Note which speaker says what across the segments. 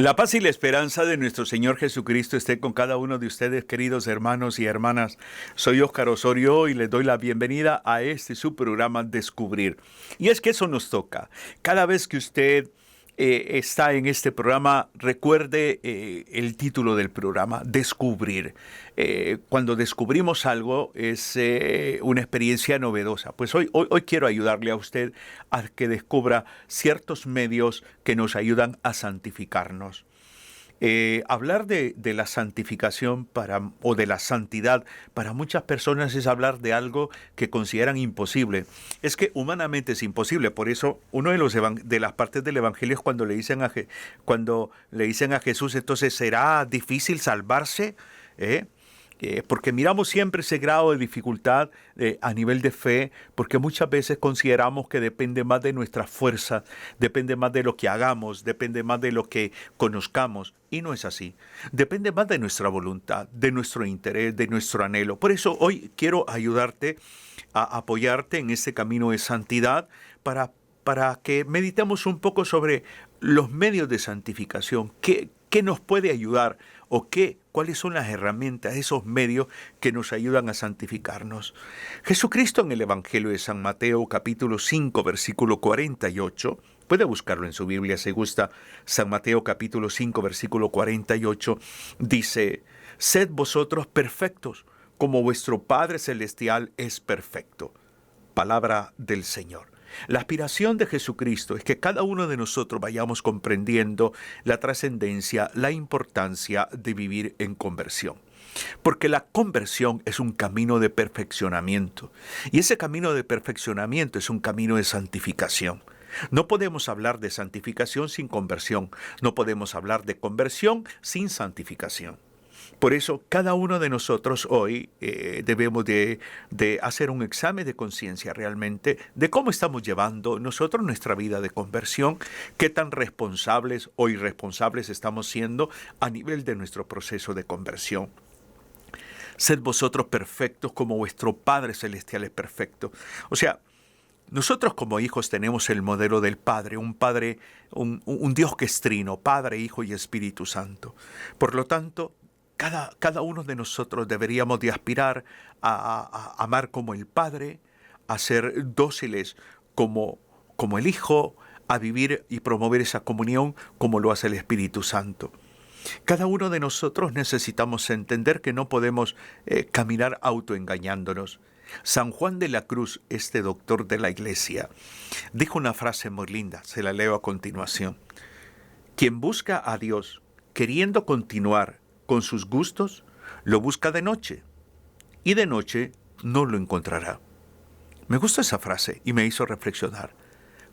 Speaker 1: La paz y la esperanza de nuestro Señor Jesucristo esté con cada uno de ustedes, queridos hermanos y hermanas. Soy Óscar Osorio y les doy la bienvenida a su programa Descubrir. Y es que eso nos toca. Cada vez que usted está en este programa, recuerde el título del programa, Descubrir. Cuando descubrimos algo es una experiencia novedosa. Pues hoy quiero ayudarle a usted a que descubra ciertos medios que nos ayudan a santificarnos. Hablar de la santificación o de la santidad para muchas personas es hablar de algo que consideran imposible. Es que humanamente es imposible. Por eso, uno de las partes del Evangelio es cuando le dicen a Jesús, entonces, ¿será difícil salvarse? Porque miramos siempre ese grado de dificultad a nivel de fe, porque muchas veces consideramos que depende más de nuestra fuerza, depende más de lo que hagamos, depende más de lo que conozcamos, y no es así. Depende más de nuestra voluntad, de nuestro interés, de nuestro anhelo. Por eso hoy quiero ayudarte a apoyarte en ese camino de santidad para que meditemos un poco sobre los medios de santificación, qué nos puede ayudar o cuáles son las herramientas, esos medios que nos ayudan a santificarnos. Jesucristo en el Evangelio de San Mateo, capítulo 5, versículo 48, puede buscarlo en su Biblia si gusta, San Mateo capítulo 5, versículo 48, dice, «Sed vosotros perfectos, como vuestro Padre Celestial es perfecto». Palabra del Señor. La aspiración de Jesucristo es que cada uno de nosotros vayamos comprendiendo la trascendencia, la importancia de vivir en conversión. Porque la conversión es un camino de perfeccionamiento. Y ese camino de perfeccionamiento es un camino de santificación. No podemos hablar de santificación sin conversión. No podemos hablar de conversión sin santificación. Por eso, cada uno de nosotros hoy debemos de hacer un examen de conciencia realmente de cómo estamos llevando nosotros nuestra vida de conversión, qué tan responsables o irresponsables estamos siendo a nivel de nuestro proceso de conversión. Sed vosotros perfectos como vuestro Padre Celestial es perfecto. O sea, nosotros como hijos tenemos el modelo del Padre, un Dios que es trino, Padre, Hijo y Espíritu Santo. Por lo tanto, cada uno de nosotros deberíamos de aspirar a amar como el Padre, a ser dóciles como el Hijo, a vivir y promover esa comunión como lo hace el Espíritu Santo. Cada uno de nosotros necesitamos entender que no podemos caminar autoengañándonos. San Juan de la Cruz, este doctor de la Iglesia, dijo una frase muy linda, se la leo a continuación. Quien busca a Dios queriendo continuar con sus gustos, lo busca de noche, y de noche no lo encontrará. Me gusta esa frase y me hizo reflexionar.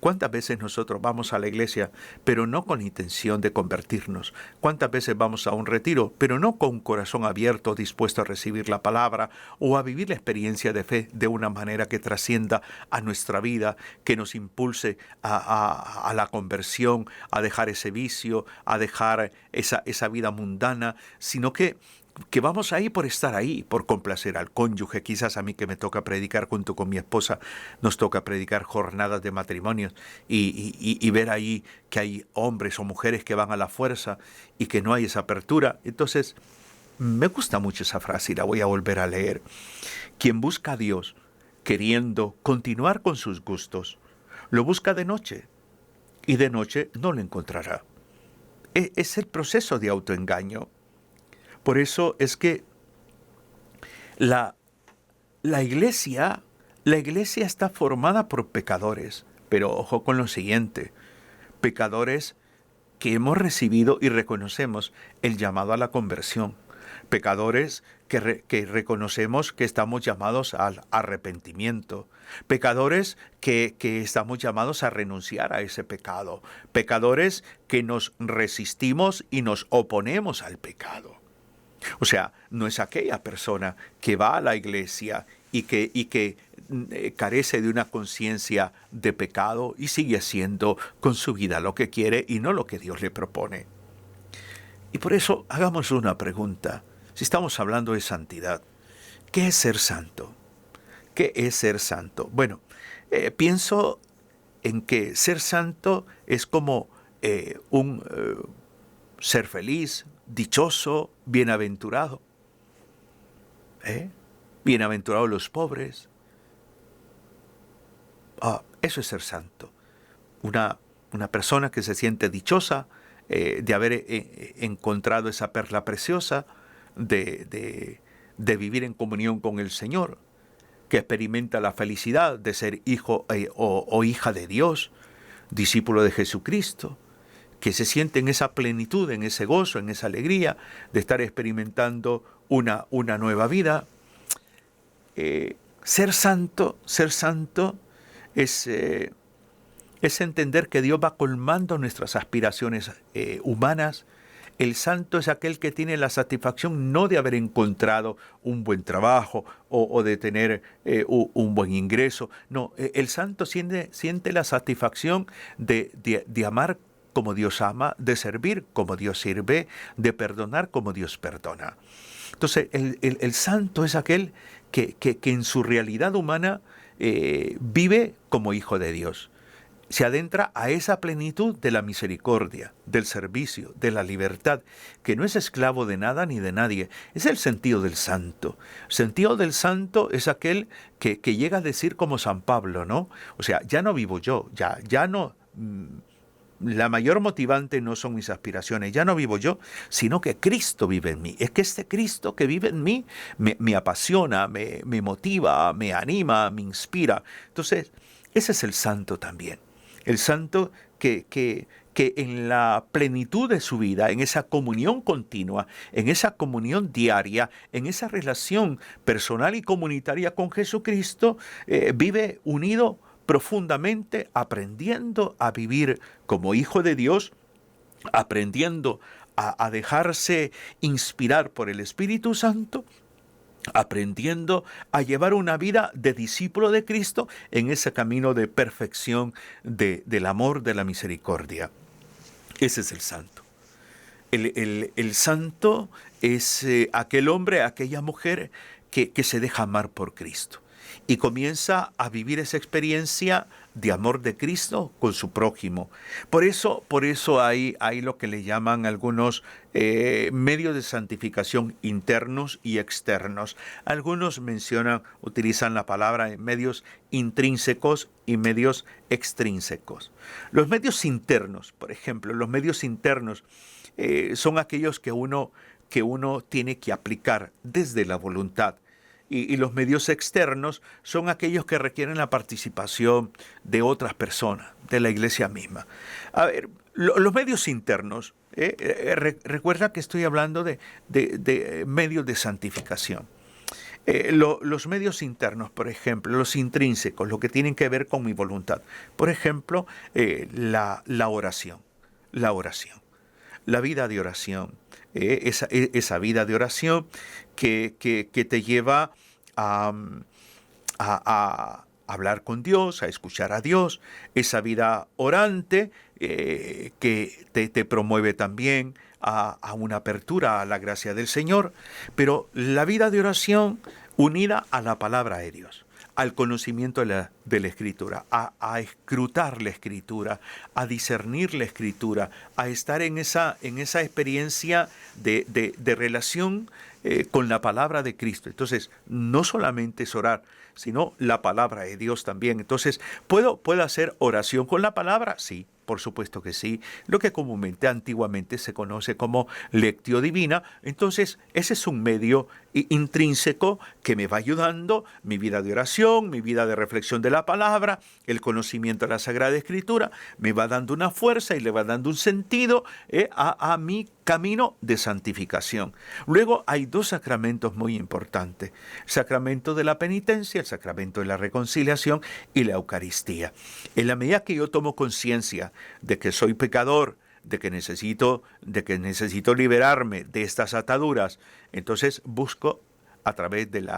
Speaker 1: ¿Cuántas veces nosotros vamos a la iglesia, pero no con intención de convertirnos? ¿Cuántas veces vamos a un retiro, pero no con un corazón abierto, dispuesto a recibir la palabra o a vivir la experiencia de fe de una manera que trascienda a nuestra vida, que nos impulse a la conversión, a dejar ese vicio, a dejar esa vida mundana, sino que vamos ahí por estar ahí, por complacer al cónyuge? Quizás a mí, que me toca predicar junto con mi esposa, nos toca predicar jornadas de matrimonios y ver ahí que hay hombres o mujeres que van a la fuerza y que no hay esa apertura. Entonces, me gusta mucho esa frase y la voy a volver a leer. Quien busca a Dios queriendo continuar con sus gustos, lo busca de noche y de noche no lo encontrará. Es el proceso de autoengaño. Por eso es que la iglesia está formada por pecadores, pero ojo con lo siguiente, pecadores que hemos recibido y reconocemos el llamado a la conversión, pecadores que reconocemos que estamos llamados al arrepentimiento, pecadores que estamos llamados a renunciar a ese pecado, pecadores que nos resistimos y nos oponemos al pecado. O sea, no es aquella persona que va a la iglesia y que carece de una conciencia de pecado y sigue haciendo con su vida lo que quiere y no lo que Dios le propone. Y por eso hagamos una pregunta. Si estamos hablando de santidad, ¿qué es ser santo? ¿Qué es ser santo? Bueno, pienso en que ser santo es como un ser feliz, dichoso, bienaventurado. Bienaventurados los pobres. Eso es ser santo. Una persona que se siente dichosa de haber encontrado esa perla preciosa, de vivir en comunión con el Señor, que experimenta la felicidad de ser hijo o hija de Dios, discípulo de Jesucristo, que se siente en esa plenitud, en ese gozo, en esa alegría de estar experimentando una nueva vida. Ser santo es entender que Dios va colmando nuestras aspiraciones humanas. El santo es aquel que tiene la satisfacción no de haber encontrado un buen trabajo o de tener un buen ingreso. No, el santo siente la satisfacción de amar como Dios ama, de servir como Dios sirve, de perdonar como Dios perdona. Entonces, el santo es aquel que en su realidad humana vive como hijo de Dios. Se adentra a esa plenitud de la misericordia, del servicio, de la libertad, que no es esclavo de nada ni de nadie. Es el sentido del santo. El sentido del santo es aquel que llega a decir como San Pablo, ¿no? O sea, ya no vivo yo, ya no... La mayor motivante no son mis aspiraciones, ya no vivo yo, sino que Cristo vive en mí. Es que este Cristo que vive en mí me apasiona, me motiva, me anima, me inspira. Entonces, ese es el santo también. El santo que en la plenitud de su vida, en esa comunión continua, en esa comunión diaria, en esa relación personal y comunitaria con Jesucristo, vive unido profundamente, aprendiendo a vivir como hijo de Dios, aprendiendo a dejarse inspirar por el Espíritu Santo, aprendiendo a llevar una vida de discípulo de Cristo en ese camino de perfección del amor, de la misericordia. Ese es el santo. El santo es aquel hombre, aquella mujer que se deja amar por Cristo y comienza a vivir esa experiencia de amor de Cristo con su prójimo. Por eso hay lo que le llaman algunos medios de santificación internos y externos. Algunos utilizan la palabra medios intrínsecos y medios extrínsecos. Los medios internos, por ejemplo, son aquellos que uno tiene que aplicar desde la voluntad. Y los medios externos son aquellos que requieren la participación de otras personas, de la iglesia misma. A ver, los medios internos, recuerda que estoy hablando de medios de santificación. Los medios internos, por ejemplo, los intrínsecos, lo que tienen que ver con mi voluntad. Por ejemplo, la oración, la vida de oración. Esa vida de oración que te lleva a hablar con Dios, a escuchar a Dios, esa vida orante que te promueve también a una apertura a la gracia del Señor, pero la vida de oración unida a la palabra de Dios, al conocimiento de la Escritura, a escrutar la Escritura, a discernir la Escritura, a estar en esa experiencia de relación con la palabra de Cristo. Entonces, no solamente es orar, sino la palabra de Dios también. Entonces, ¿puedo hacer oración con la palabra? Sí. Por supuesto que sí, lo que antiguamente se conoce como lectio divina. Entonces, ese es un medio intrínseco que me va ayudando, mi vida de oración, mi vida de reflexión de la palabra, el conocimiento de la Sagrada Escritura, me va dando una fuerza y le va dando un sentido a mi camino de santificación. Luego hay dos sacramentos muy importantes, el sacramento de la penitencia, el sacramento de la reconciliación y la Eucaristía. En la medida que yo tomo conciencia de que soy pecador, de que necesito liberarme de estas ataduras, entonces busco a través del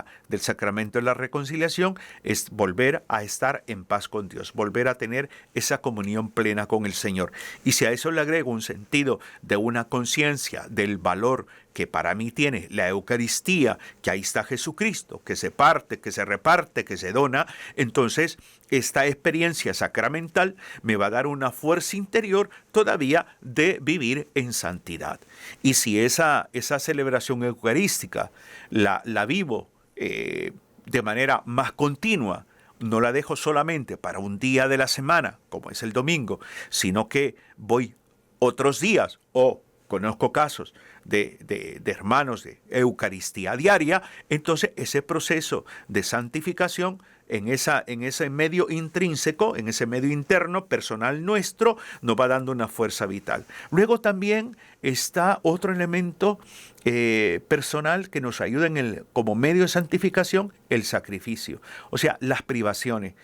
Speaker 1: sacramento de la reconciliación es volver a estar en paz con Dios, volver a tener esa comunión plena con el Señor. Y si a eso le agrego un sentido de una conciencia del valor que para mí tiene la Eucaristía, que ahí está Jesucristo, que se parte, que se reparte, que se dona, entonces esta experiencia sacramental me va a dar una fuerza interior todavía de vivir en santidad. Y si esa celebración eucarística la vivo de manera más continua, no la dejo solamente para un día de la semana, como es el domingo, sino que voy otros días, o conozco casos de hermanos de Eucaristía diaria, entonces ese proceso de santificación en ese medio intrínseco, en ese medio interno, personal nuestro, nos va dando una fuerza vital. Luego también está otro elemento personal que nos ayuda como medio de santificación, el sacrificio. O sea, las privaciones.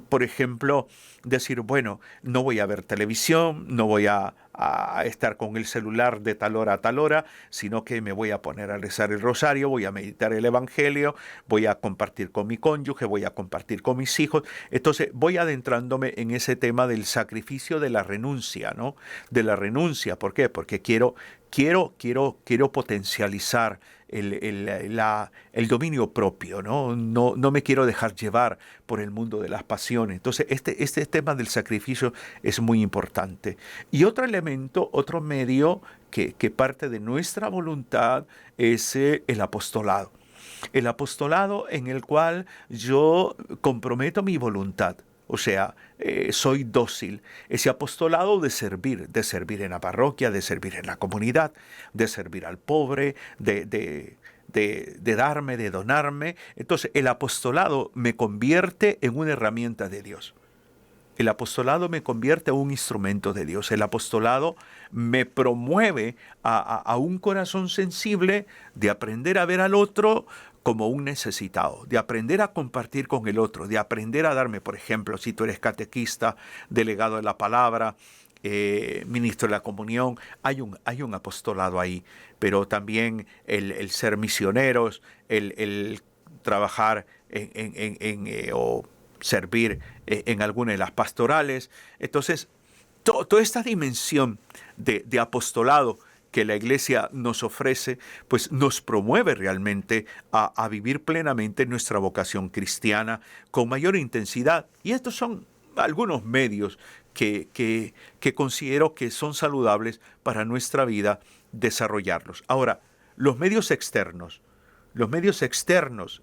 Speaker 1: Por ejemplo, decir, bueno, no voy a ver televisión, no voy a estar con el celular de tal hora a tal hora, sino que me voy a poner a rezar el rosario, voy a meditar el evangelio, voy a compartir con mi cónyuge, voy a compartir con mis hijos. Entonces voy adentrándome en ese tema del sacrificio de la renuncia, ¿no? De la renuncia. ¿Por qué? Porque quiero potencializar el dominio propio, ¿no? No me quiero dejar llevar por el mundo de las pasiones. Entonces, este tema del sacrificio es muy importante. Y otro elemento, otro medio que parte de nuestra voluntad es el apostolado. El apostolado en el cual yo comprometo mi voluntad. O sea, soy dócil. Ese apostolado de servir en la parroquia, de servir en la comunidad, de servir al pobre, de darme, de donarme. Entonces, el apostolado me convierte en una herramienta de Dios. El apostolado me convierte en un instrumento de Dios. El apostolado me promueve a un corazón sensible de aprender a ver al otro como un necesitado, de aprender a compartir con el otro, de aprender a darme, por ejemplo, si tú eres catequista, delegado de la palabra, ministro de la comunión, hay un apostolado ahí, pero también el ser misioneros, el trabajar o servir en alguna de las pastorales. Entonces, toda esta dimensión de apostolado que la Iglesia nos ofrece, pues nos promueve realmente a vivir plenamente nuestra vocación cristiana con mayor intensidad. Y estos son algunos medios que considero que son saludables para nuestra vida desarrollarlos. Ahora, los medios externos.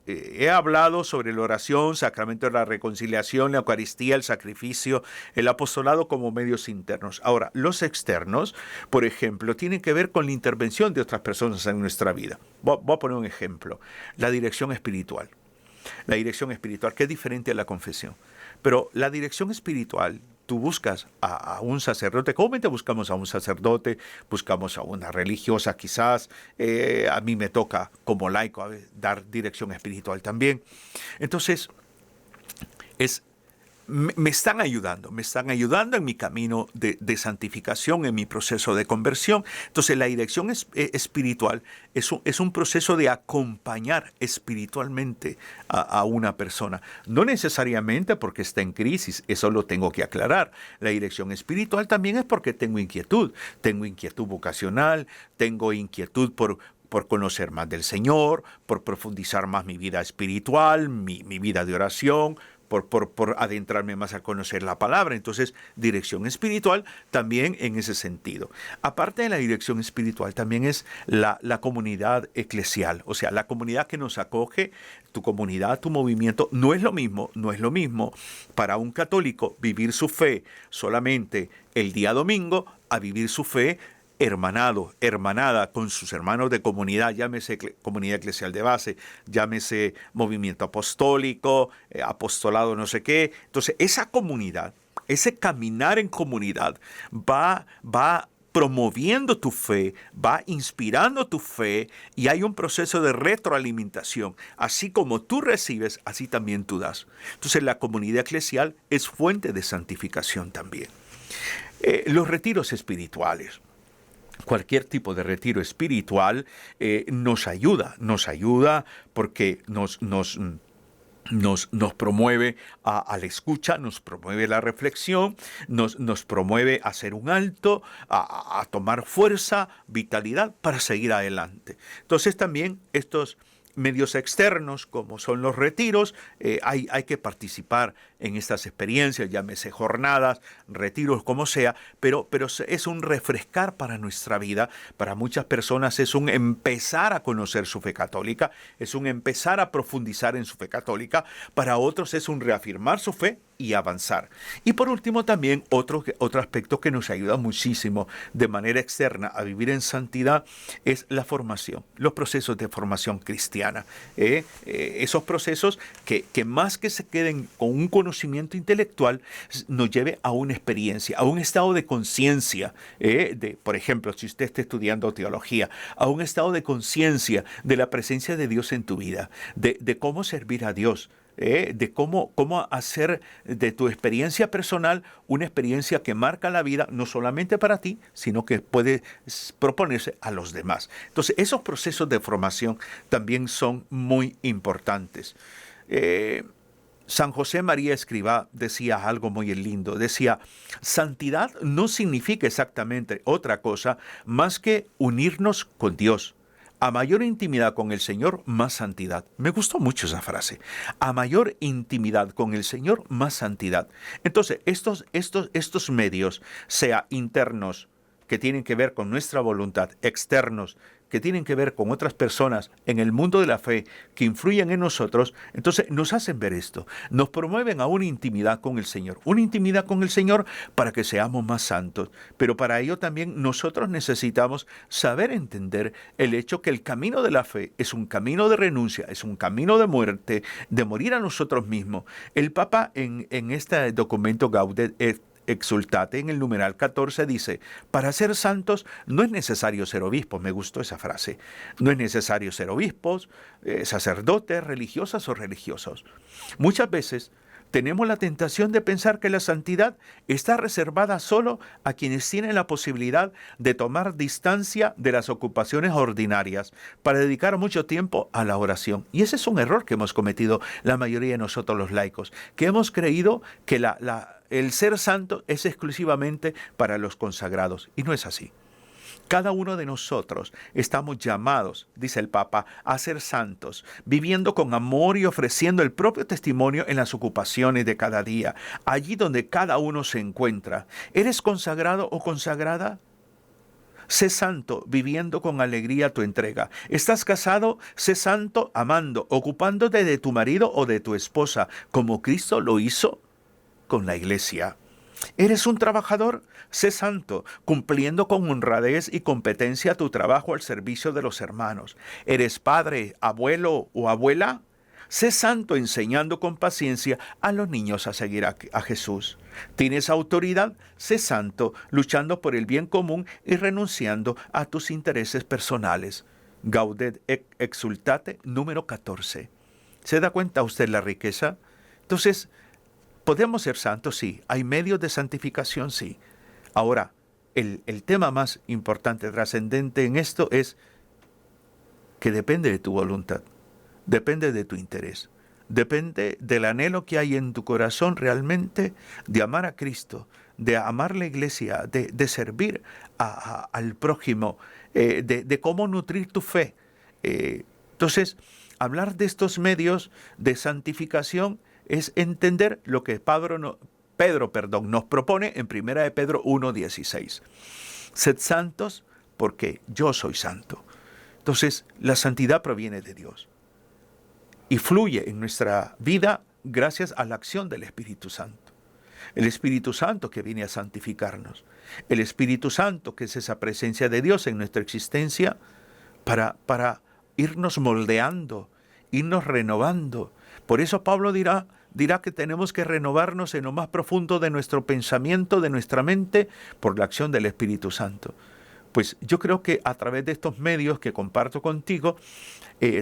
Speaker 1: He hablado sobre la oración, sacramento de la reconciliación, la Eucaristía, el sacrificio, el apostolado como medios internos. Ahora, los externos, por ejemplo, tienen que ver con la intervención de otras personas en nuestra vida. Voy a poner un ejemplo. La dirección espiritual. La dirección espiritual, que es diferente a la confesión. Pero la dirección espiritual, tú buscas a un sacerdote, comúnmente buscamos a un sacerdote, buscamos a una religiosa quizás, a mí me toca como laico dar dirección espiritual también. Entonces, me están ayudando en mi camino de santificación, en mi proceso de conversión. Entonces, la dirección espiritual es un proceso de acompañar espiritualmente a una persona. No necesariamente porque está en crisis, eso lo tengo que aclarar. La dirección espiritual también es porque tengo inquietud vocacional, tengo inquietud por conocer más del Señor, por profundizar más mi vida espiritual, mi vida de oración, por adentrarme más a conocer la palabra. Entonces, dirección espiritual también en ese sentido. Aparte de la dirección espiritual, también es la comunidad eclesial, o sea, la comunidad que nos acoge, tu comunidad, tu movimiento. No es lo mismo para un católico vivir su fe solamente el día domingo a vivir su fe hermanada con sus hermanos de comunidad, llámese comunidad eclesial de base, llámese movimiento apostólico, apostolado no sé qué. Entonces, esa comunidad, ese caminar en comunidad va promoviendo tu fe, va inspirando tu fe y hay un proceso de retroalimentación. Así como tú recibes, así también tú das. Entonces, la comunidad eclesial es fuente de santificación también. Los retiros espirituales. Cualquier tipo de retiro espiritual nos ayuda porque nos nos promueve a la escucha, nos promueve la reflexión, nos promueve a hacer un alto, a tomar fuerza, vitalidad para seguir adelante. Entonces también estos medios externos, como son los retiros, hay que participar en estas experiencias, llámese jornadas, retiros, como sea, pero es un refrescar para nuestra vida. Para muchas personas es un empezar a conocer su fe católica, es un empezar a profundizar en su fe católica. Para otros es un reafirmar su fe y avanzar. Y por último también otro aspecto que nos ayuda muchísimo de manera externa a vivir en santidad es la formación, los procesos de formación cristiana. Esos procesos que más que se queden con un conocimiento intelectual, nos lleve a una experiencia, a un estado de conciencia, por ejemplo, si usted está estudiando teología, a un estado de conciencia de la presencia de Dios en tu vida, de cómo servir a Dios, de cómo hacer de tu experiencia personal una experiencia que marca la vida, no solamente para ti, sino que puede proponerse a los demás. Entonces, esos procesos de formación también son muy importantes. San José María Escrivá decía algo muy lindo, decía: santidad no significa exactamente otra cosa más que unirnos con Dios. A mayor intimidad con el Señor, más santidad. Me gustó mucho esa frase. A mayor intimidad con el Señor, más santidad. Entonces, estos medios, sea internos, que tienen que ver con nuestra voluntad, externos, que tienen que ver con otras personas en el mundo de la fe que influyen en nosotros, entonces nos hacen ver esto, nos promueven a una intimidad con el Señor para que seamos más santos. Pero para ello también nosotros necesitamos saber entender el hecho que el camino de la fe es un camino de renuncia, es un camino de muerte, de morir a nosotros mismos. El Papa en este documento Gaudet et Exultate, en el numeral 14, dice: para ser santos no es necesario ser obispos. Me gustó esa frase. No es necesario ser obispos, sacerdotes, religiosas o religiosos. Muchas veces tenemos la tentación de pensar que la santidad está reservada solo a quienes tienen la posibilidad de tomar distancia de las ocupaciones ordinarias para dedicar mucho tiempo a la oración. Y ese es un error que hemos cometido la mayoría de nosotros los laicos, que hemos creído que el ser santo es exclusivamente para los consagrados, y no es así. Cada uno de nosotros estamos llamados, dice el Papa, a ser santos, viviendo con amor y ofreciendo el propio testimonio en las ocupaciones de cada día, allí donde cada uno se encuentra. ¿Eres consagrado o consagrada? Sé santo, viviendo con alegría tu entrega. ¿Estás casado? Sé santo, amando, ocupándote de tu marido o de tu esposa, como Cristo lo hizo con la iglesia. ¿Eres un trabajador? Sé santo, cumpliendo con honradez y competencia tu trabajo al servicio de los hermanos. ¿Eres padre, abuelo o abuela? Sé santo, enseñando con paciencia a los niños a seguir a Jesús. ¿Tienes autoridad? Sé santo, luchando por el bien común y renunciando a tus intereses personales. Gaudet et Exultate, número 14. ¿Se da cuenta usted la riqueza? Entonces, ¿podemos ser santos? Sí. ¿Hay medios de santificación? Sí. Ahora, el tema más importante, trascendente en esto es que depende de tu voluntad, depende de tu interés, depende del anhelo que hay en tu corazón realmente de amar a Cristo, de amar la iglesia, de servir al prójimo, de cómo nutrir tu fe. Entonces, hablar de estos medios de santificación es entender lo que Pedro nos propone en 1 de Pedro 1:16. Sed santos porque yo soy santo. Entonces, la santidad proviene de Dios y fluye en nuestra vida gracias a la acción del Espíritu Santo. El Espíritu Santo que viene a santificarnos. El Espíritu Santo que es esa presencia de Dios en nuestra existencia para irnos moldeando, irnos renovando. Por eso Pablo dirá que tenemos que renovarnos en lo más profundo de nuestro pensamiento, de nuestra mente, por la acción del Espíritu Santo. Pues yo creo que a través de estos medios que comparto contigo,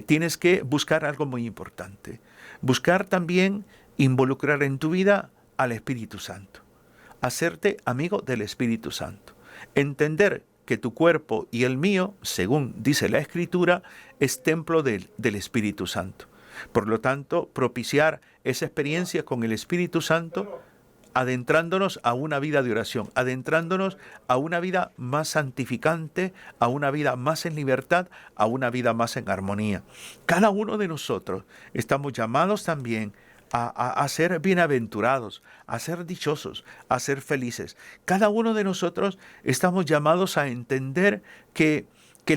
Speaker 1: tienes que buscar algo muy importante. Buscar también involucrar en tu vida al Espíritu Santo. Hacerte amigo del Espíritu Santo. Entender que tu cuerpo y el mío, según dice la Escritura, es templo del Espíritu Santo. Por lo tanto, propiciar esa experiencia con el Espíritu Santo, adentrándonos a una vida de oración, adentrándonos a una vida más santificante, a una vida más en libertad, a una vida más en armonía. Cada uno de nosotros estamos llamados también a ser bienaventurados, a ser dichosos, a ser felices. Cada uno de nosotros estamos llamados a entender que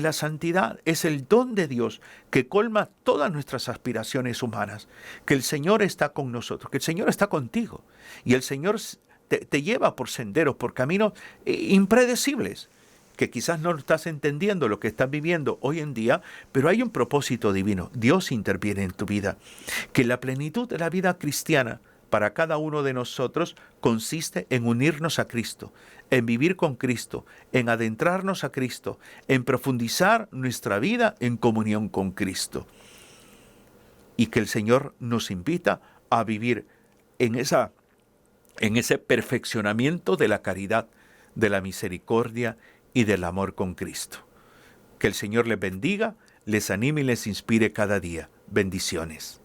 Speaker 1: la santidad es el don de Dios que colma todas nuestras aspiraciones humanas, que el Señor está con nosotros, que el Señor está contigo y el Señor te lleva por senderos, por caminos impredecibles, que quizás no estás entendiendo lo que estás viviendo hoy en día, pero hay un propósito divino. Dios interviene en tu vida, que la plenitud de la vida cristiana para cada uno de nosotros consiste en unirnos a Cristo, en vivir con Cristo, en adentrarnos a Cristo, en profundizar nuestra vida en comunión con Cristo. Y que el Señor nos invita a vivir en ese perfeccionamiento de la caridad, de la misericordia y del amor con Cristo. Que el Señor les bendiga, les anime y les inspire cada día. Bendiciones.